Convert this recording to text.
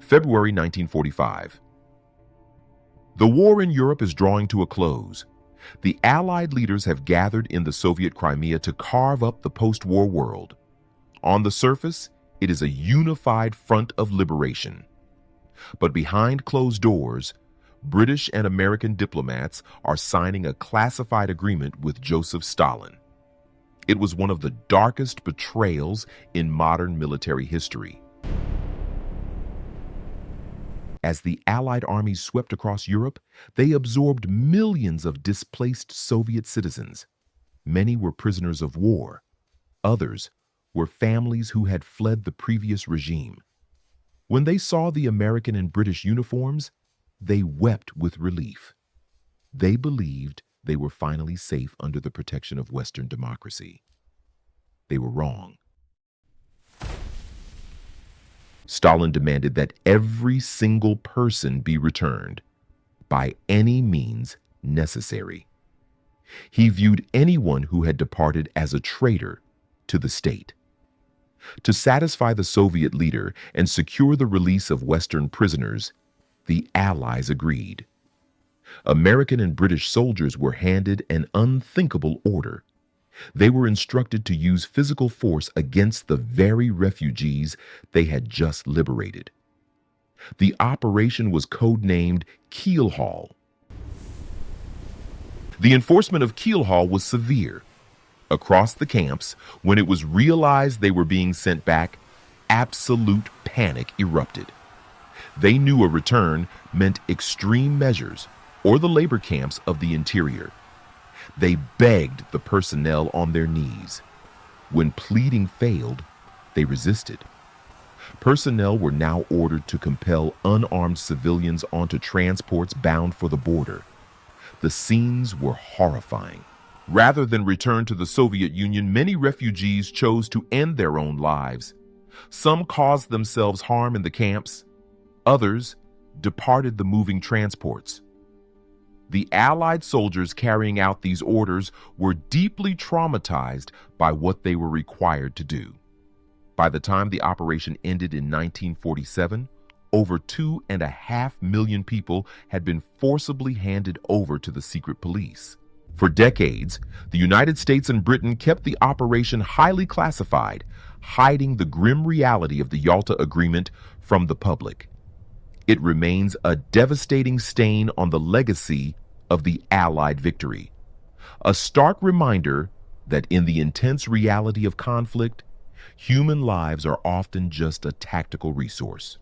February 1945. The war in Europe is drawing to a close. The Allied leaders have gathered in the Soviet Crimea to carve up the post-war world. On the surface, it is a unified front of liberation. But behind closed doors, British and American diplomats are signing a classified agreement with Joseph Stalin. It was one of the darkest betrayals in modern military history. As the Allied armies swept across Europe, they absorbed millions of displaced Soviet citizens. Many were prisoners of war. Others were families who had fled the previous regime. When they saw the American and British uniforms, they wept with relief. They believed they were finally safe under the protection of Western democracy. They were wrong. Stalin demanded that every single person be returned by any means necessary. He viewed anyone who had departed as a traitor to the state. To satisfy the Soviet leader and secure the release of Western prisoners, the Allies agreed. American and British soldiers were handed an unthinkable order. They were instructed to use physical force against the very refugees they had just liberated. The operation was codenamed Keelhaul. The enforcement of Keelhaul was severe. Across the camps, when it was realized they were being sent back, absolute panic erupted. They knew a return meant extreme measures or the labor camps of the interior. They begged the personnel on their knees. When pleading failed, they resisted. Personnel were now ordered to compel unarmed civilians onto transports bound for the border. The scenes were horrifying. Rather than return to the Soviet Union, many refugees chose to end their own lives. Some caused themselves harm in the camps. Others departed the moving transports. The Allied soldiers carrying out these orders were deeply traumatized by what they were required to do. By the time the operation ended in 1947, over 2.5 million people had been forcibly handed over to the secret police. For decades, the United States and Britain kept the operation highly classified, hiding the grim reality of the Yalta Agreement from the public. It remains a devastating stain on the legacy of the Allied victory. A stark reminder that in the intense reality of conflict, human lives are often just a tactical resource.